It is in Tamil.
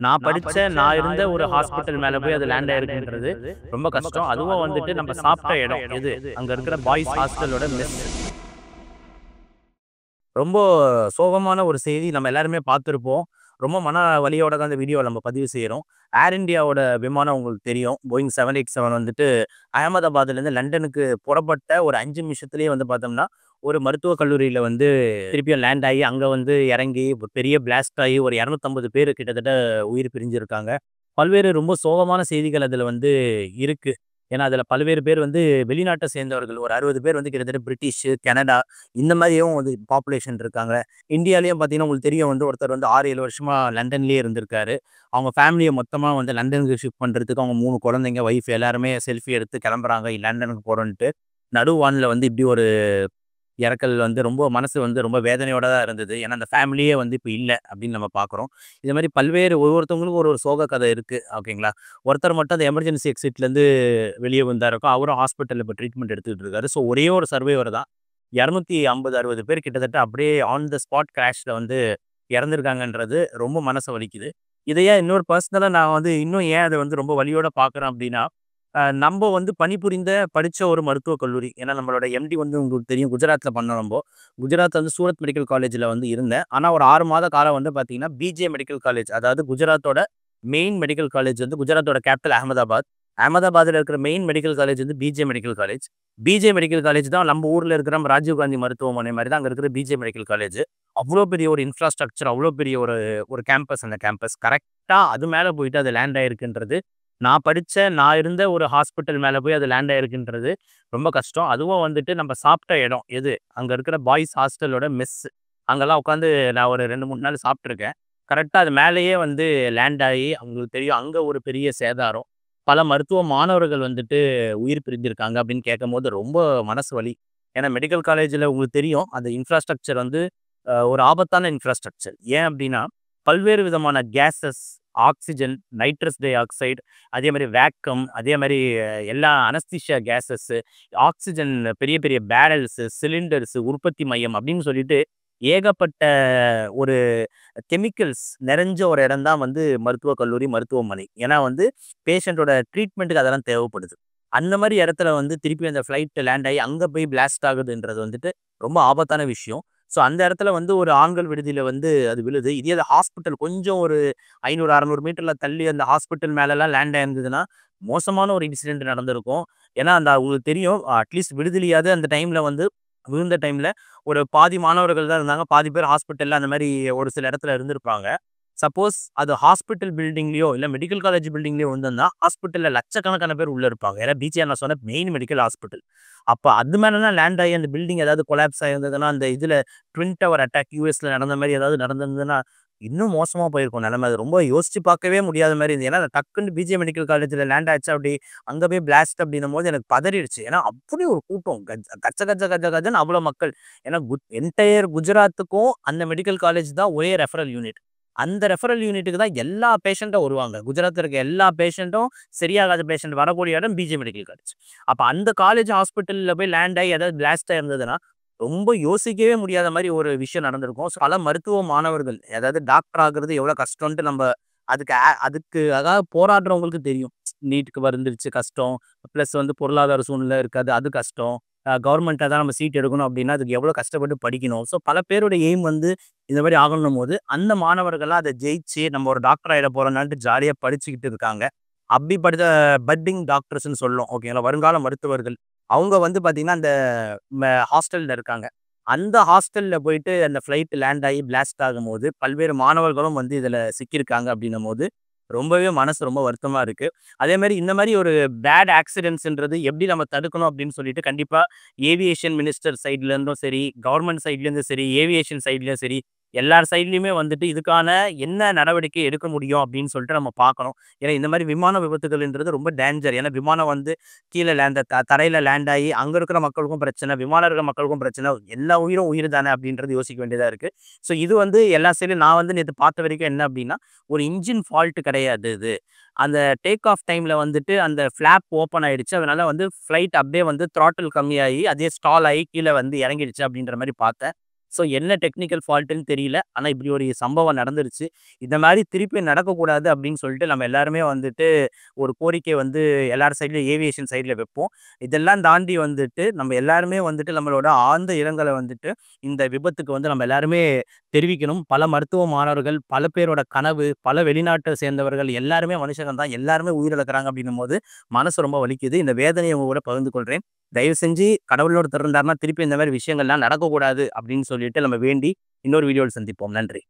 நான் இருந்த ஒரு ஹாஸ்பிட்டல் மேல போய் அது லேண்ட் ஆயிருக்குன்றது ரொம்ப கஷ்டம். அதுவும் வந்துட்டு நம்ம சாப்பிட்ட இடம் எது? அங்க இருக்கிற பாய்ஸ் ஹாஸ்டலோட மெஸ். ரொம்ப சோகமான ஒரு செய்தி நம்ம எல்லாருமே பார்த்திருப்போம். ரொம்ப மன வலியோட தான் இந்த வீடியோவ நம்ம பதிவு செய்றோம். ஏர் இந்தியாவோட விமானம் உங்களுக்கு தெரியும். போயிங் 787 வந்துட்டு அகமதாபாத்லேருந்து லண்டனுக்கு புறப்பட்ட ஒரு 5 நிமிஷத்திலேயே வந்து பார்த்தோம்னா, ஒரு மருத்துவக் கல்லூரியில வந்து திருப்பியும் லேண்ட் ஆகி, அங்க வந்து இறங்கி ஒரு பெரிய பிளாஸ்ட் ஆகி ஒரு 250 பேர் கிட்டத்தட்ட உயிர் பிரிஞ்சிருக்காங்க. பல்வேறு ரொம்ப சோகமான செய்திகள் அதுல வந்து இருக்கு. ஏன்னா, அதுல பல்வேறு பேர் வந்து வெளிநாட்ட சேர்ந்தவர்கள். ஒரு 60 பேர் வந்து கிட்டத்தட்ட பிரிட்டிஷு, கனடா இந்த மாரியும் வந்து பாப்புலேஷன் இருக்காங்க. இந்தியாலயும் பார்த்தீங்கன்னா, உங்களுக்கு தெரியும் வந்து ஒருத்தர் வந்து 6, 7 வருஷமா லண்டன்லயே இருந்திருக்காரு. அவங்க ஃபேமிலிய மொத்தமா வந்து லண்டனுக்கு ஷிஃப்ட் பண்றதுக்கு அவங்க 3 குழந்தைங்க, ஒய்ஃப் எல்லாருமே செல்ஃபி எடுத்து கிளம்புறாங்க லண்டனுக்கு போறோன்ட்டு. நடு வான்ல வந்து இப்படி ஒரு இறக்கல் வந்து ரொம்ப மனசு வந்து ரொம்ப வேதனையோட தான் இருந்தது. ஏன்னா, அந்த ஃபேமிலியே வந்து இப்ப இல்ல அப்படின்னு நம்ம பார்க்குறோம். இது மாரி பல்வேறு ஒவ்வொருத்தவங்களுக்கும் ஒரு சோக கதை இருக்கு. ஓகேங்களா? ஒருத்தர் மட்டும் அந்த எமர்ஜென்சி எக்ஸிட்லேருந்து வெளிய வந்தாருக்கும். அவரும் ஹாஸ்பிட்டல்ல இப்ப ட்ரீட்மெண்ட் எடுத்துக்கிட்டு இருக்காரு. ஸோ ஒரே ஒரு சர்வைவர் தான். 250, 60 பேர் கிட்டத்தட்ட அப்படியே ஆன் த ஸ்பாட் கிராஷ்ல வந்து இறந்திருக்காங்கன்றது ரொம்ப மனச வலிக்குது. இத ஏன் இன்னொரு பர்சனலா நான் வந்து இன்னும் ஏன் அத வந்து ரொம்ப வலியோட பார்க்குறேன் அப்படின்னா, நம்ப வந்து பணிபுரிந்த படிச்ச ஒரு மருத்துவக் கல்லூரி. ஏன்னா நம்மளோட எம்டி வந்து உங்களுக்கு தெரியும் குஜராத்ல பண்ணோம் நம்போ. குஜராத்ல வந்து சூரத் மெடிக்கல் காலேஜ்ல வந்து இருந்தேன். ஆனா ஒரு 6 மாத காலம் வந்து பார்த்தீங்கன்னா, பிஜே மெடிக்கல் காலேஜ் அதாவது குஜராத்தோட மெயின் மெடிக்கல் காலேஜ் வந்து குஜராத்தோட கேபிட்டல் அகமதாபாத். அகமதாபாத்ல இருக்கிற மெயின் மெடிக்கல் காலேஜ் வந்து BJ medical college. BJ medical college தான் நம்ம ஊர்ல இருக்கிற நம்ம ராஜீவ் காந்தி மருத்துவமனை மாரி தான் அங்க இருக்கிற பிஜே மெடிக்கல் காலேஜ். அவ்ளோ பெரிய ஒரு இன்ஃப்ராஸ்ட்ரக்சர், அவ்ளோ பெரிய ஒரு ஒரு கேம்பஸ் அந்த கேம்பஸ். கரெக்ட்டா அது மேல போயிட்டு அது லேண்ட் ஆயிருக்குன்றது, நான் இருந்த ஒரு ஹாஸ்பிட்டல் மேல போய் அது லேண்ட் ஆயிருக்குன்றது ரொம்ப கஷ்டம். அதுவும் வந்துட்டு நம்ம சாப்பிட்ட இடம் எது? அங்க இருக்கிற பாய்ஸ் ஹாஸ்டலோட மெஸ். அங்கலாம் உட்காந்து நான் ஒரு 2, 3 நாள் சாப்பிட்டுருக்கேன். கரெக்ட்டா அது மேலேயே வந்து லேண்ட் ஆயி, உங்களுக்கு தெரியும் அங்க ஒரு பெரிய சேதாரம். பல மருத்துவ மாணவர்கள் வந்துட்டு உயிர் பிரிஞ்சிருக்காங்க அப்படின்னு கேட்கும்போது ரொம்ப மனசு வலி. ஏன்னா மெடிக்கல் காலேஜ்ல உங்களுக்கு தெரியும் அந்த இன்ஃப்ராஸ்ட்ரக்சர் வந்து ஒரு ஆபத்தான இன்ஃப்ராஸ்ட்ரக்சர். ஏன் அப்படின்னா, பல்வேறு விதமான gases, oxygen, nitrous dioxide, அதே மாரி வேக்கம், அதே மாரி எல்லா அனஸ்தீசியா கேஸஸ், ஆக்ஸிஜன் பெரிய பெரிய பேரல்ஸு, சிலிண்டர்ஸு, உற்பத்தி மையம் அப்படின்னு சொல்லிட்டு ஏகப்பட்ட ஒரு கெமிக்கல்ஸ் நிறைஞ்ச ஒரு இடம் தான் வந்து மருத்துவக் கல்லூரி, மருத்துவமனை. ஏன்னா வந்து பேஷண்ட்டோட ட்ரீட்மெண்ட்டுக்கு அதெல்லாம் தேவைப்படுது. அந்த மாரி இடத்துல வந்து திருப்பி அந்த ஃப்ளைட் லேண்ட் ஆயி அங்க போய் பிளாஸ்ட் ஆகுதுன்றது வந்துட்டு ரொம்ப ஆபத்தான விஷயம். ஸோ அந்த இடத்துல வந்து ஒரு ஆண்கள் விடுதியில வந்து அது விழுது. இதே அது ஹாஸ்பிட்டல் கொஞ்சம் ஒரு 500, 600 மீட்டர்ல தள்ளி அந்த ஹாஸ்பிட்டல் மேலலாம் லேண்ட் ஆயிருந்ததுன்னா, மோசமான ஒரு இன்சிடென்ட் நடந்திருக்கும். ஏன்னா, அந்த உங்களுக்கு தெரியும் அட்லீஸ்ட் விடுதியிலயாவது அந்த டைம்ல வந்து விழுந்த டைம்ல ஒரு பாதி மாணவர்கள் தான் இருந்தாங்க. பாதி பேர் ஹாஸ்பிட்டல்ல அந்த மாரி ஒரு சில இடத்துல இருந்திருப்பாங்க. சப்போஸ் அது ஹாஸ்பிட்டல் பில்டிங்லயோ, இல்ல மெடிக்கல் காலேஜ் பில்டிங்லயோ வந்திருந்தா, ஹாஸ்பிட்டல்ல லட்சக்கணக்கான பேர் உள்ள இருப்பாங்க. ஏன்னா பிஜிஆர் நான் சொன்ன மெயின் மெடிக்கல் ஹாஸ்பிட்டல். அப்ப அது மேல தான் லேண்ட் ஆகி அந்த பில்டிங் ஏதாவது கொலாப்ஸ் ஆயிருந்ததுன்னா, அந்த இதுல ட்வின் டவர் அட்டாக் யுஎஸ்ல நடந்த மாரி ஏதாவது நடந்திருந்ததுன்னா, இன்னும் மோசமா போயிருக்கும் நிலைமை. அது ரொம்ப யோசிச்சு பார்க்கவே முடியாத மாரி இருந்தது. ஏன்னா டக்குன்னு பிஜே மெடிக்கல் காலேஜ்ல லேண்ட் ஆச்சு அப்படி அங்க போய் பிளாஸ்ட் அப்படின்னும்போது எனக்கு பதறிடுச்சு. ஏன்னா அப்படி ஒரு கூட்டம். கச்ச கச்ச கஜ கஜன்னு அவ்வளோ மக்கள். ஏன்னா என்டயர் குஜராத்துக்கும் அந்த மெடிக்கல் காலேஜ் தான் ஒரே ரெஃபரல் யூனிட். அந்த ரெஃபரல் யூனிட்டுக்கு தான் எல்லா பேஷண்ட்டும் வருவாங்க. குஜராத்ல இருக்க எல்லா பேஷண்ட்டும் சரியாகாத பேஷண்ட் வரக்கூடிய இடம் பிஜே மெடிக்கல் காலேஜ். அப்ப அந்த காலேஜ் ஹாஸ்பிட்டல்ல போய் லேண்ட் ஆகி ஏதாவது பிளாஸ்ட் ஆயிருந்ததுன்னா, ரொம்ப யோசிக்கவே முடியாத மாரி ஒரு விஷயம் நடந்திருக்கும். பல மருத்துவ மாணவர்கள், அதாவது டாக்டர் ஆகுறது எவ்வளோ கஷ்டம்ன்ட்டு நம்ப அதுக்காக போராடுறவங்களுக்கு தெரியும். நீட்டுக்கு வந்துருச்சு கஷ்டம். பிளஸ் வந்து பொருளாதார சூழ்நிலை இருக்காது. அது கஷ்டம். கவர்மெண்ட்ல தான் நம்ம சீட் எடுக்கணும் அப்டின்னா, அதுக்கு எவ்வளோ கஷ்டப்பட்டு படிக்கணும். ஸோ பல பேரோட எய்ம் வந்து இந்த மாரி ஆகணும்போது, அந்த மாணவர்கள்லாம் அத ஜெயிச்சு நம்ம ஒரு டாக்டர் ஆயிட போறோம்னான்ட்டு ஜாலியா படிச்சுக்கிட்டு இருக்காங்க. அப்படி படித்த பட்டிங் டாக்டர்ஸ்ன்னு சொல்லும். ஓகேங்களா? வருங்கால மருத்துவர்கள். அவங்க வந்து பார்த்தீங்கன்னா, அந்த ஹாஸ்டல்ல இருக்காங்க. அந்த ஹாஸ்டல்ல போயிட்டு அந்த ஃப்ளைட் லேண்ட் ஆகி பிளாஸ்ட் ஆகும்போது, பல்வேறு மாணவர்களும் வந்து இதுல சிக்கியிருக்காங்க அப்படின்னும்போது, ரொம்பவே மனசு ரொம்ப வருத்தமா இருக்கு. அதேமாரி இந்த மாரி ஒரு பேட் ஆக்சிடென்ட்ஸ்ன்றது எப்படி நம்ம தடுக்கணும் அப்படின்னு சொல்லிட்டு கண்டிப்பா ஏவியேஷன் மினிஸ்டர் சைட்ல இருந்தும் சரி, கவர்ன்மென்ட் சைட்ல இருந்தும் சரி, ஏவியேஷன் சைட்லயும் சரி, எல்லார் சைட்லயுமே வந்துட்டு இதுக்கான என்ன நடவடிக்கை எடுக்க முடியும் அப்படின்னு சொல்லிட்டு நம்ம பார்க்கணும். ஏன்னா இந்த மாரி விமான விபத்துகள்ன்றது ரொம்ப டேஞ்சர். ஏன்னா விமானம் வந்து கீழ தரையில லேண்ட் ஆயி அங்க இருக்கிற மக்களுக்கும் பிரச்சனை, விமானம் இருக்கிற மக்களுக்கும் பிரச்சனை. எல்லா உயிரும் உயிர் தானே அப்படின்றது யோசிக்க வேண்டியதா இருக்கு. ஸோ இது வந்து எல்லா சைட்லயும் நான் வந்து நேத்து பார்த்த வரைக்கும் என்ன அப்படின்னா, ஒரு இன்ஜின் ஃபால்ட் கிடையாது இது. அந்த டேக் ஆஃப் டைம்ல வந்துட்டு அந்த ஃப்ளாப் ஓப்பன் ஆயிடுச்சு. அதனால வந்து ஃப்ளைட் அப்படியே வந்து த்ராட்டில் கம்மியாகி, அதே ஸ்டால் ஆயி கீழ வந்து இறங்கிடுச்சு அப்படின்ற மாரி பார்த்தேன். ஸோ என்ன டெக்னிக்கல் ஃபால்ட்டுன்னு தெரியல. ஆனா இப்படி ஒரு சம்பவம் நடந்துருச்சு. இந்த மாரி திருப்பி நடக்கக்கூடாது அப்படின்னு சொல்லிட்டு நம்ம எல்லாருமே வந்துட்டு ஒரு கோரிக்கை வந்து எல்லார் சைட்லயும் ஏவியேஷன் சைட்ல வைப்போம். இதெல்லாம் தாண்டி வந்துட்டு நம்ம எல்லாருமே வந்துட்டு நம்மளோட ஆழ்ந்த இரங்கல வந்துட்டு இந்த விபத்துக்கு வந்து நம்ம எல்லாருமே தெரிவிக்கணும். பல மருத்துவ மாணவர்கள், பல பேரோட கனவு, பல வெளிநாட்ட சேர்ந்தவர்கள் எல்லாருமே மனுஷங்க தான். எல்லாருமே உயிரிழக்கிறாங்க அப்படின்னும்போது மனசு ரொம்ப வலிக்குது. இந்த வேதனைய உங்க கூட பகிர்ந்து கொள்றேன். தயவு செஞ்சு கடவுளோட இருந்தாருன்னா திருப்பி இந்த மாரி விஷயங்கள்லாம் நடக்கக்கூடாது அப்படின்னு சொல்லிட்டு நம்ம வேண்டி இன்னொரு வீடியோல சந்திப்போம். நன்றி.